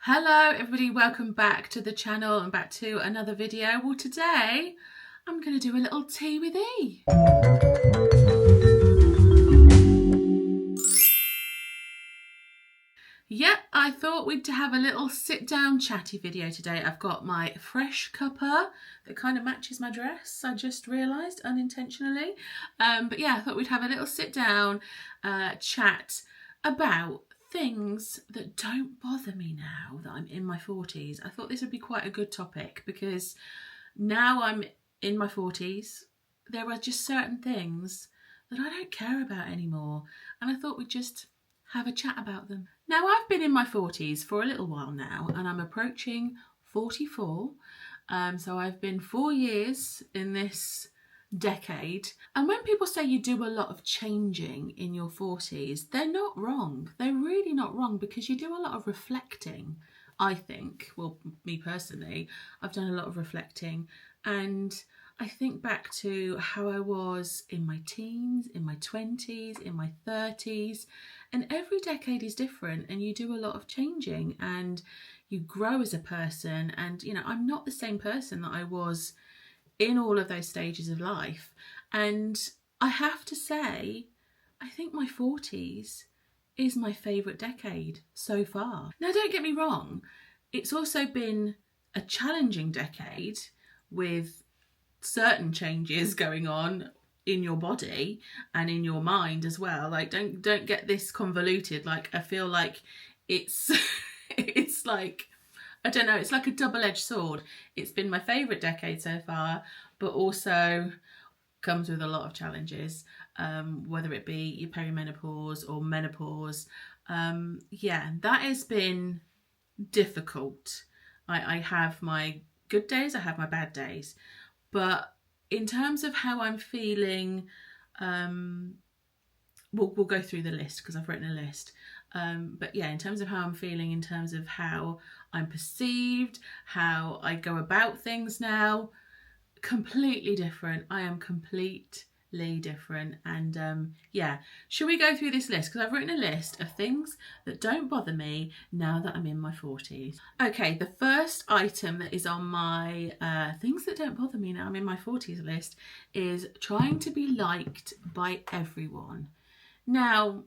Hello everybody, welcome back to the channel and back to another video. Well, today I'm going to do a little tea with E. Yep, I thought we'd have a little sit down chatty video today. I've got my fresh cuppa that kind of matches my dress, I just realised unintentionally. But yeah, I thought we'd have a little sit down chat about things that don't bother me now that I'm in my 40s. I thought this would be quite a good topic because now I'm in my 40s, there are just certain things that I don't care about anymore, and I thought we'd just have a chat about them. Now, I've been in my 40s for a little while now, and I'm approaching 44. So I've been 4 years in this decade. And when people say you do a lot of changing in your 40s, they're not wrong. They're really not wrong, because you do a lot of reflecting, I think. Well, me personally, I've done a lot of reflecting, and I think back to how I was in my teens, in my 20s, in my 30s, and every decade is different, and you do a lot of changing and you grow as a person. And, you know, I'm not the same person that I was in all of those stages of life. And I have to say, I think my 40s is my favourite decade so far. Now, don't get me wrong, it's also been a challenging decade with certain changes going on in your body and in your mind as well. Like, don't get this convoluted. Like, I feel like it's it's like, I don't know, it's like a double-edged sword. It's been my favourite decade so far, but also comes with a lot of challenges, whether it be your perimenopause or menopause. Yeah, that has been difficult. I have my good days, I have my bad days. But in terms of how I'm feeling, we'll go through the list because I've written a list. But yeah, in terms of how I'm feeling, in terms of how I'm perceived, how I go about things now, completely different. I am completely different. And yeah, should we go through this list? Because I've written a list of things that don't bother me now that I'm in my 40s. Okay, the first item that is on my things that don't bother me now I'm in my 40s list is trying to be liked by everyone. Now,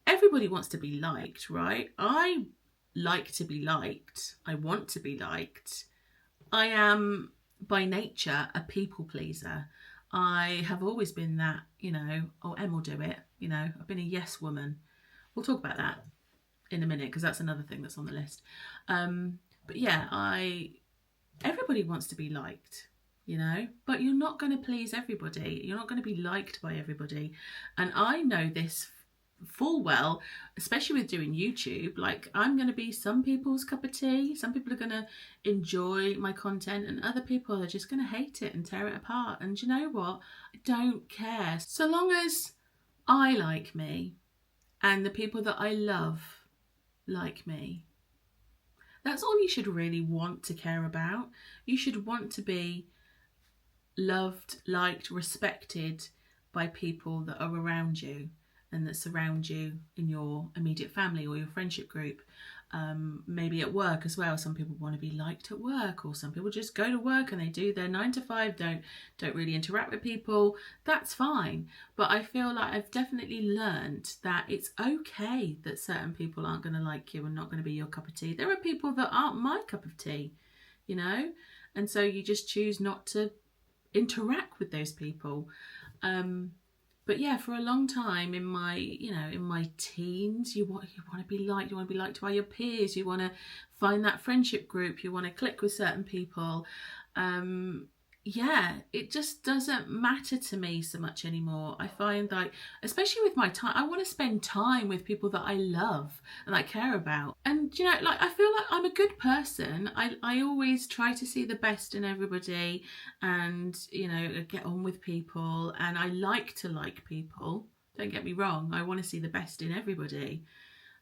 everybody wants to be liked, right? I like to be liked. I want to be liked. I am by nature a people pleaser. I have always been that, you know. Oh, Em will do it, you know. I've been a yes woman. We'll talk about that in a minute because that's another thing that's on the list. But yeah, everybody wants to be liked, you know, but you're not going to please everybody. You're not going to be liked by everybody. And I know this full well, especially with doing YouTube. Like, I'm going to be some people's cup of tea. Some people are going to enjoy my content, and other people are just going to hate it and tear it apart. And you know what? I don't care. So long as I like me and the people that I love like me, that's all you should really want to care about. You should want to be loved, liked, respected by people that are around you and that surround you in your immediate family or your friendship group. Maybe at work as well. Some people want to be liked at work, or some people just go to work and they do their 9 to 5, don't really interact with people. That's fine. But I feel like I've definitely learned that it's okay that certain people aren't going to like you and not going to be your cup of tea. There are people that aren't my cup of tea, you know, and so you just choose not to interact with those people. But yeah, for a long time in my, you know, in my teens, you want to be liked. You want to be liked by your peers. You want to find that friendship group. You want to click with certain people. Yeah, it just doesn't matter to me so much anymore. I find, like, especially with my time, I want to spend time with people that I love and I care about. And, you know, like, I feel like I'm a good person. I always try to see the best in everybody and, you know, get on with people. And I like to like people. Don't get me wrong. I want to see the best in everybody.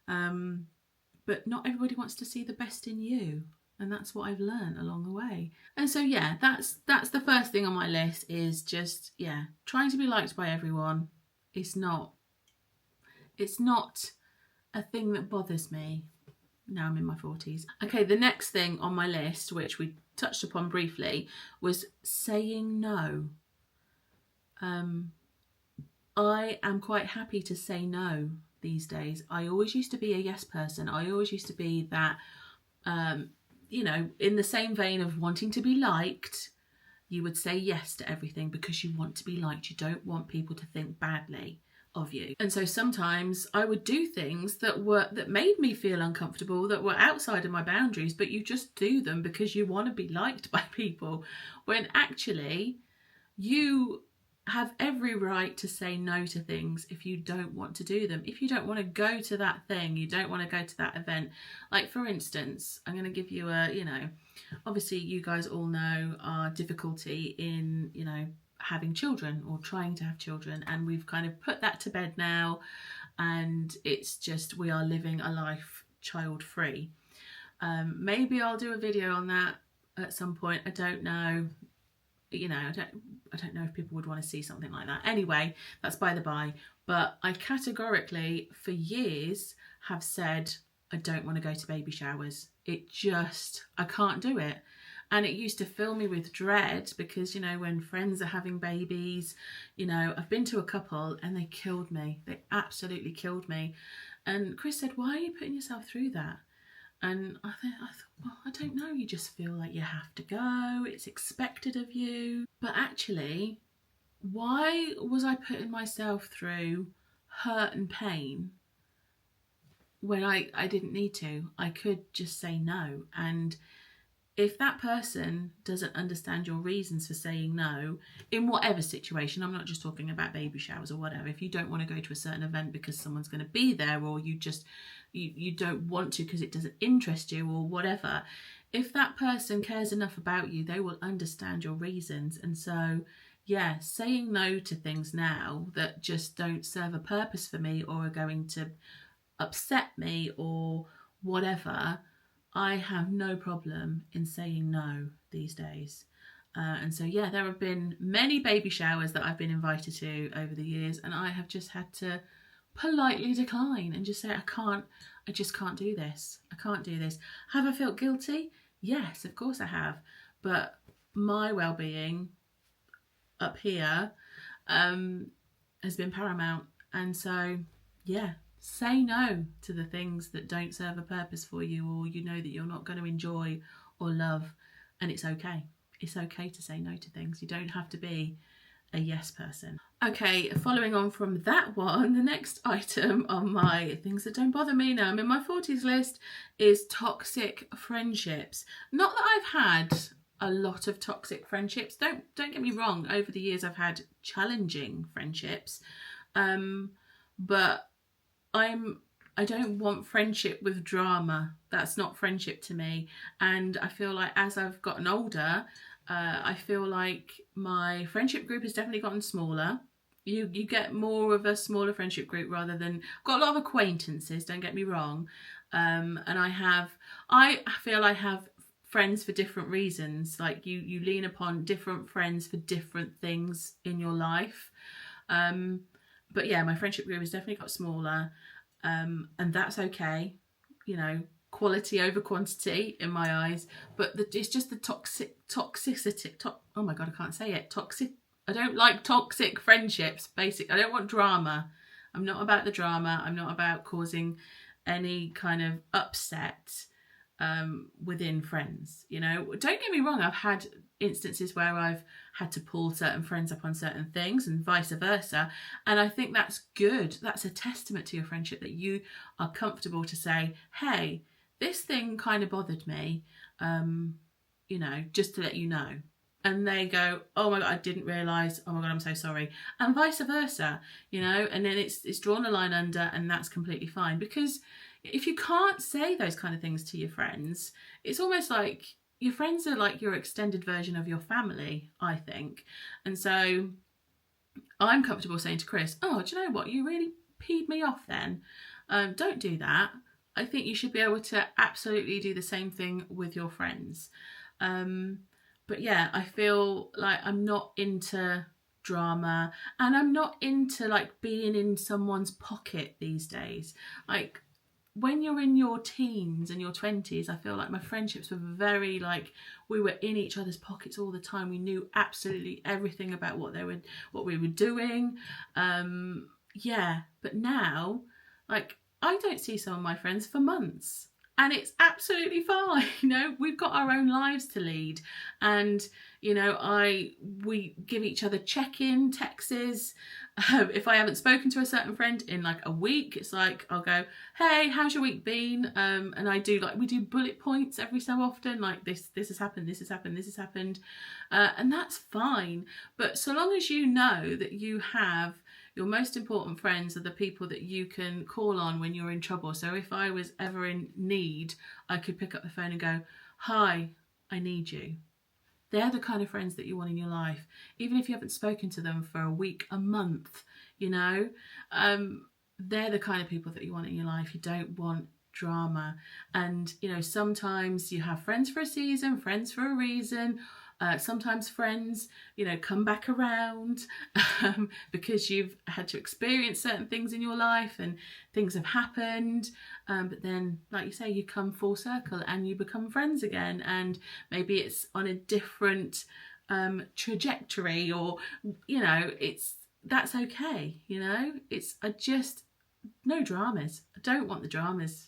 But not everybody wants to see the best in you. And that's what I've learned along the way. And so, yeah, that's the first thing on my list, is just, yeah, trying to be liked by everyone. It's not a thing that bothers me. Now I'm in my 40s. Okay, the next thing on my list, which we touched upon briefly, was saying no. I am quite happy to say no these days. I always used to be a yes person. I always used to be that, you know, in the same vein of wanting to be liked, you would say yes to everything because you want to be liked. You don't want people to think badly of you. And so sometimes I would do things that made me feel uncomfortable, that were outside of my boundaries, but you just do them because you want to be liked by people, when actually you have every right to say no to things if you don't want to do them. If you don't want to go to that thing, you don't want to go to that event. Like, for instance, I'm going to give you a, you know, obviously you guys all know our difficulty in, you know, having children or trying to have children, and we've kind of put that to bed now, and it's just, we are living a life child free. Maybe I'll do a video on that at some point. I don't know. You know, I don't know if people would want to see something like that. Anyway, that's by the by. But I categorically, for years, have said I don't want to go to baby showers. It just, I can't do it. And it used to fill me with dread because, you know, when friends are having babies, you know, I've been to a couple and they killed me. They absolutely killed me. And Chris said, why are you putting yourself through that? And I thought, well, I don't know, you just feel like you have to go, it's expected of you. But actually, why was I putting myself through hurt and pain when I didn't need to? I could just say no. And if that person doesn't understand your reasons for saying no, in whatever situation, I'm not just talking about baby showers or whatever, if you don't want to go to a certain event because someone's going to be there, or you just, you don't want to because it doesn't interest you or whatever, if that person cares enough about you, they will understand your reasons. And so, yeah, saying no to things now that just don't serve a purpose for me or are going to upset me or whatever, I have no problem in saying no these days. And so, yeah, there have been many baby showers that I've been invited to over the years, and I have just had to politely decline and just say, I just can't do this. I can't do this. Have I felt guilty? Yes, of course I have. But my well-being up here has been paramount. And so, yeah, say no to the things that don't serve a purpose for you, or you know that you're not going to enjoy or love, and it's okay. It's okay to say no to things. You don't have to be a yes person. Okay, following on from that one, the next item on my things that don't bother me now I'm in my 40s list is toxic friendships. Not that I've had a lot of toxic friendships. Don't get me wrong. Over the years, I've had challenging friendships, but I don't want friendship with drama. That's not friendship to me. And I feel like as I've gotten older, I feel like my friendship group has definitely gotten smaller. You get more of a smaller friendship group rather than, I've got a lot of acquaintances, don't get me wrong. And I feel I have friends for different reasons. Like you lean upon different friends for different things in your life. But yeah, my friendship group has definitely got smaller. And that's okay, you know, quality over quantity in my eyes. But it's just the toxicity. Oh my God, I can't say it. I don't like toxic friendships, basically. I don't want drama. I'm not about the drama. I'm not about causing any kind of upset within friends, you know. Don't get me wrong, I've had instances where I've had to pull certain friends up on certain things and vice versa, and I think that's good. That's a testament to your friendship, that you are comfortable to say, hey, this thing kind of bothered me, you know, just to let you know. And they go, oh my God, I didn't realise, oh my God, I'm so sorry, and vice versa, you know. And then it's drawn a line under, and that's completely fine. Because if you can't say those kind of things to your friends, it's almost like your friends are like your extended version of your family, I think. And so I'm comfortable saying to Chris, oh, do you know what? You really peed me off then. Don't do that. I think you should be able to absolutely do the same thing with your friends. But yeah, I feel like I'm not into drama, and I'm not into like being in someone's pocket these days. Like, when you're in your teens and your 20s, I feel like my friendships were very like, we were in each other's pockets all the time. We knew absolutely everything about what we were doing. Yeah, but now, like, I don't see some of my friends for months. And it's absolutely fine. You know, we've got our own lives to lead. And, you know, we give each other check-in texts. If I haven't spoken to a certain friend in like a week, it's like, I'll go, hey, how's your week been? And we do bullet points every so often, like this has happened, this has happened, this has happened. And that's fine. But so long as you know that you have your most important friends are the people that you can call on when you're in trouble. So if I was ever in need, I could pick up the phone and go, hi, I need you. They're the kind of friends that you want in your life, even if you haven't spoken to them for a week, a month, you know. They're the kind of people that you want in your life. You don't want drama. And, you know, sometimes you have friends for a season, friends for a reason. Sometimes friends, you know, come back around because you've had to experience certain things in your life and things have happened. But then, like you say, you come full circle and you become friends again. And maybe it's on a different trajectory, or, you know, that's okay. You know, no dramas. I don't want the dramas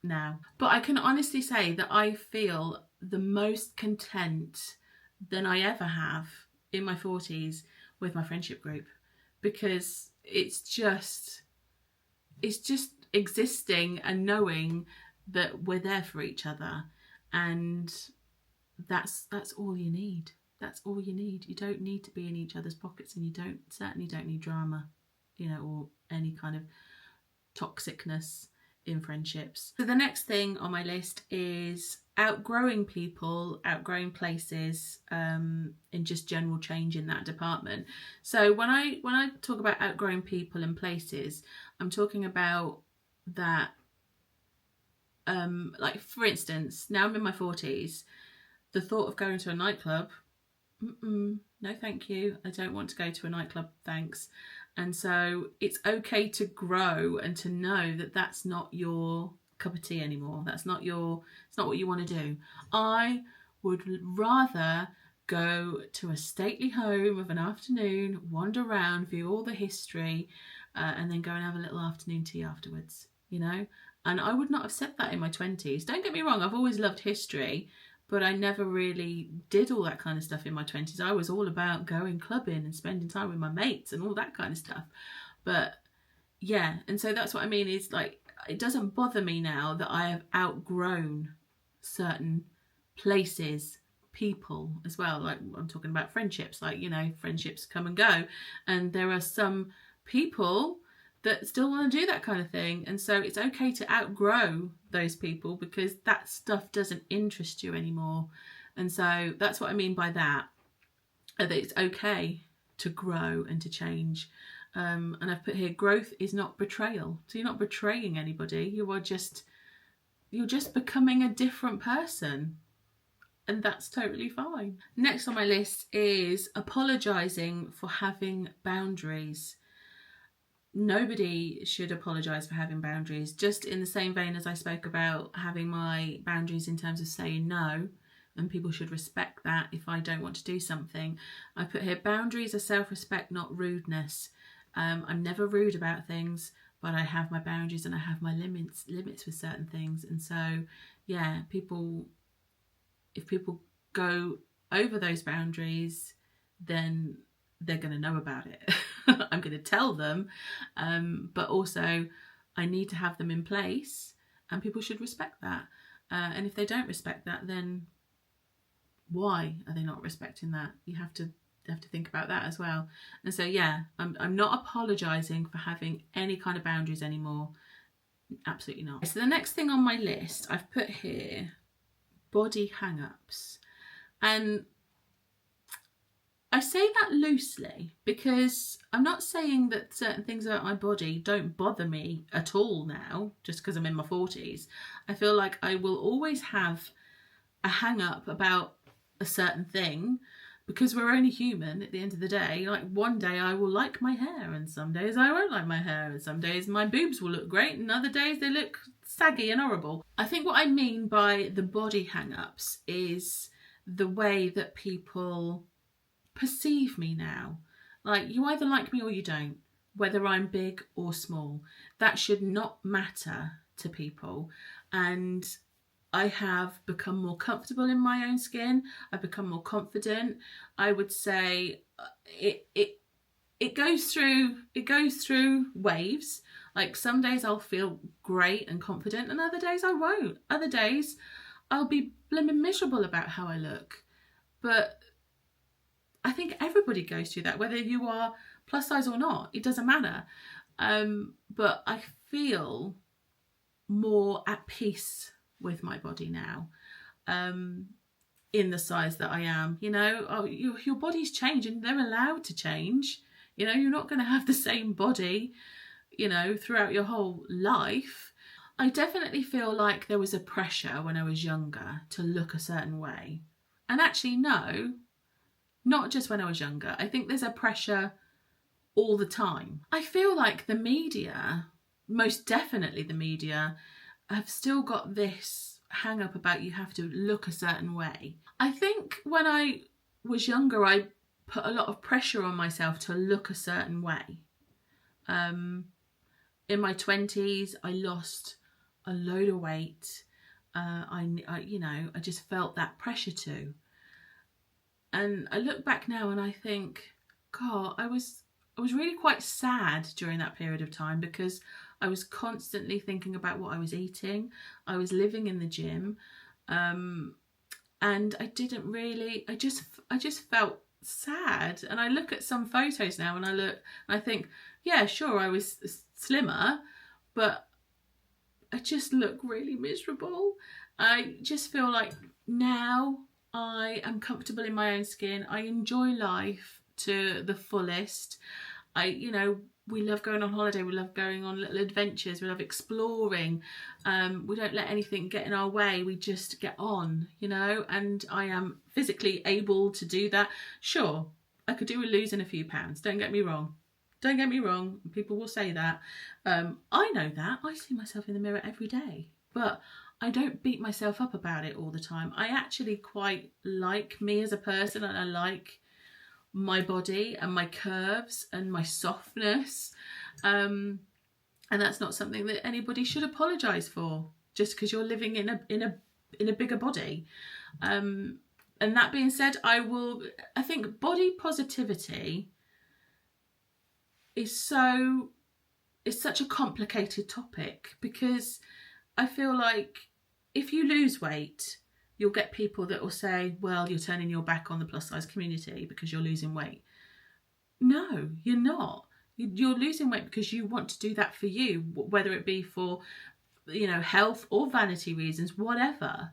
now. But I can honestly say that I feel the most content than I ever have in my 40s with my friendship group, because it's just existing and knowing that we're there for each other, and that's all you need. That's all you need. You don't need to be in each other's pockets, and you certainly don't need drama, you know, or any kind of toxicness in friendships. So the next thing on my list is outgrowing people, outgrowing places, and just general change in that department. So when I talk about outgrowing people and places, I'm talking about that, like for instance, now I'm in my 40s, the thought of going to a nightclub, no thank you, I don't want to go to a nightclub, thanks. And so it's okay to grow and to know that that's not your cup of tea anymore. It's not what you want to do. I would rather go to a stately home of an afternoon, wander around, view all the history, and then go and have a little afternoon tea afterwards, you know? And I would not have said that in my 20s. Don't get me wrong, I've always loved history, but I never really did all that kind of stuff in my 20s. I was all about going clubbing and spending time with my mates and all that kind of stuff. But yeah, and so that's what I mean, is like, it doesn't bother me now that I have outgrown certain places, people as well. Like I'm talking about friendships, like, you know, friendships come and go. And there are some people that still want to do that kind of thing, and so it's okay to outgrow those people because that stuff doesn't interest you anymore. And so that's what I mean by that it's okay to grow and to change. And I've put here, growth is not betrayal. So you're not betraying anybody, you're just becoming a different person, and that's totally fine. Next on my list is apologising for having boundaries. Nobody should apologise for having boundaries, just in the same vein as I spoke about having my boundaries in terms of saying no, and people should respect that if I don't want to do something. I put here, boundaries are self-respect, not rudeness. I'm never rude about things, but I have my boundaries and I have my limits with certain things. And so, yeah, if people go over those boundaries, then they're going to know about it. I'm going to tell them, but also I need to have them in place, and people should respect that. And if they don't respect that, then why are they not respecting that? You have to think about that as well. And so, yeah, I'm not apologising for having any kind of boundaries anymore. Absolutely not. So the next thing on my list, I've put here, body hang-ups. And I say that loosely because I'm not saying that certain things about my body don't bother me at all now, just because I'm in my 40s. I feel like I will always have a hang-up about a certain thing, because we're only human at the end of the day. Like, one day I will like my hair, and some days I won't like my hair, and some days my boobs will look great, and other days they look saggy and horrible. I think what I mean by the body hang-ups is the way that people perceive me now. Like, you either like me or you don't, whether I'm big or small. That should not matter to people. And I have become more comfortable in my own skin. I've become more confident. I would say it goes through waves. Like, some days I'll feel great and confident, and other days I won't. Other days I'll be blimmin' miserable about how I look. But I think everybody goes through that, whether you are plus size or not. It doesn't matter. But I feel more at peace with my body now, in the size that I am. You know, your bodies change, and they're allowed to change. You know, you're not going to have the same body, you know, throughout your whole life. I definitely feel like there was a pressure when I was younger to look a certain way. And actually, no, not just when I was younger. I think there's a pressure all the time. I feel like the media, most definitely the media, have still got this hang up about you have to look a certain way. I think when I was younger, I put a lot of pressure on myself to look a certain way. In my 20s, I lost a load of weight. I just felt that pressure too. And I look back now and I think, God, I was really quite sad during that period of time, because I was constantly thinking about what I was eating. I was living in the gym, and I didn't really. I just felt sad. And I look at some photos now, and I think, yeah, sure, I was slimmer, but I just look really miserable. I just feel like now I am comfortable in my own skin. I enjoy life to the fullest. We love going on holiday. We love going on little adventures. We love exploring. We don't let anything get in our way. We just get on, you know, and I am physically able to do that. Sure, I could do with losing a few pounds. Don't get me wrong. People will say that. I know that. I see myself in the mirror every day. But I don't beat myself up about it all the time. I actually quite like me as a person, and I like my body and my curves and my softness, and that's not something that anybody should apologise for just because you're living in a bigger body. And that being said, I think body positivity is such a complicated topic, because I feel like if you lose weight, you'll get people that will say, well, you're turning your back on the plus size community because you're losing weight. No, you're not. You're losing weight because you want to do that for you, whether it be for, you know, health or vanity reasons, whatever.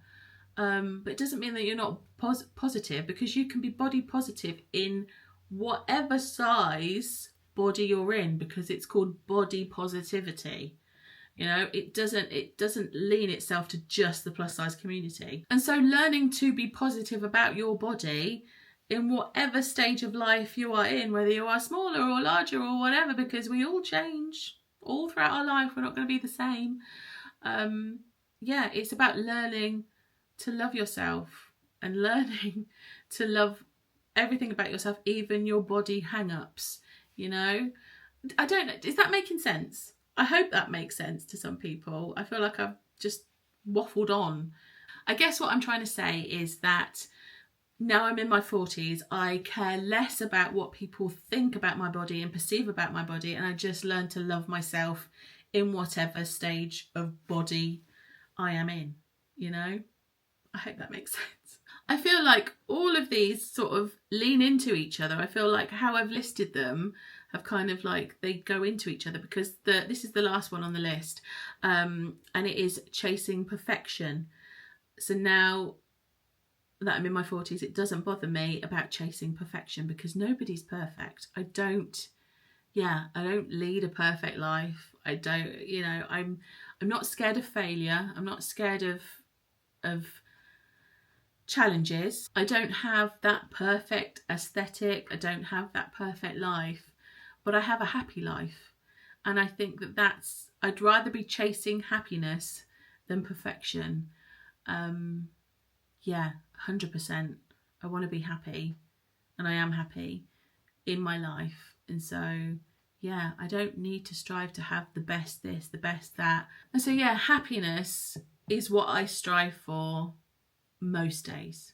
But it doesn't mean that you're not positive, because you can be body positive in whatever size body you're in, because it's called body positivity. You know, it doesn't lean itself to just the plus size community. And so learning to be positive about your body in whatever stage of life you are in, whether you are smaller or larger or whatever, because we all change all throughout our life. We're not going to be the same. It's about learning to love yourself and learning to love everything about yourself, even your body hang-ups, you know. I don't know, is that making sense? I hope that makes sense to some people. I feel like I've just waffled on. I guess what I'm trying to say is that now I'm in my 40s, I care less about what people think about my body and perceive about my body, and I just learn to love myself in whatever stage of body I am in, you know? I hope that makes sense. I feel like all of these sort of lean into each other. I feel like how I've listed them have kind of like, they go into each other, because this is the last one on the list, and it is chasing perfection. So now that I'm in my 40s, it doesn't bother me about chasing perfection, because nobody's perfect. I don't lead a perfect life. I don't, you know, I'm not scared of failure. I'm not scared of challenges. I don't have that perfect aesthetic. I don't have that perfect life, but I have a happy life. And I think that I'd rather be chasing happiness than perfection. Yeah, 100%. I want to be happy, and I am happy in my life. And so, yeah, I don't need to strive to have the best this, the best that. And so, yeah, happiness is what I strive for most days.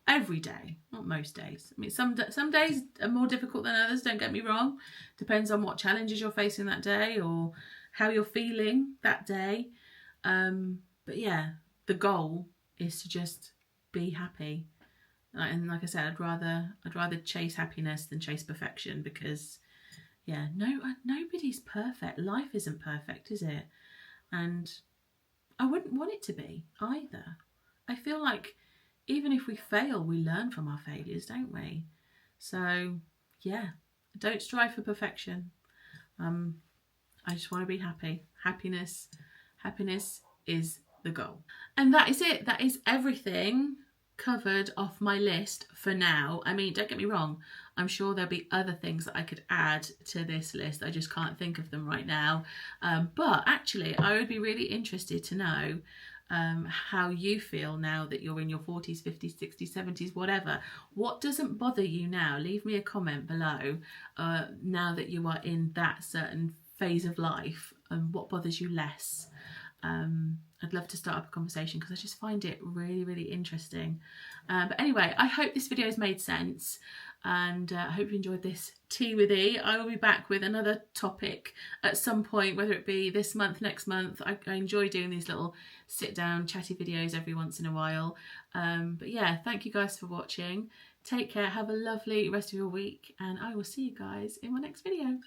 Every day, not most days. I mean, some days are more difficult than others, don't get me wrong. Depends on what challenges you're facing that day or how you're feeling that day. But yeah, the goal is to just be happy. And like I said, I'd rather chase happiness than chase perfection, because yeah, nobody's perfect. Life isn't perfect, is it? And I wouldn't want it to be either. I feel like even if we fail, we learn from our failures, don't we? So yeah, don't strive for perfection. I just want to be happy. Happiness is the goal. And that is it. That is everything covered off my list for now. I mean, don't get me wrong, I'm sure there'll be other things that I could add to this list. I just can't think of them right now. But actually, I would be really interested to know how you feel now that you're in your 40s, 50s, 60s, 70s, whatever. What doesn't bother you now? Leave me a comment below now that you are in that certain phase of life, and what bothers you less. I'd love to start up a conversation because I just find it really, really interesting. But anyway, I hope this video has made sense, and I hope you enjoyed this Tea with E. I will be back with another topic at some point, whether it be this month, next month. I enjoy doing these little sit down chatty videos every once in a while. But yeah, thank you guys for watching. Take care, have a lovely rest of your week, and I will see you guys in my next video.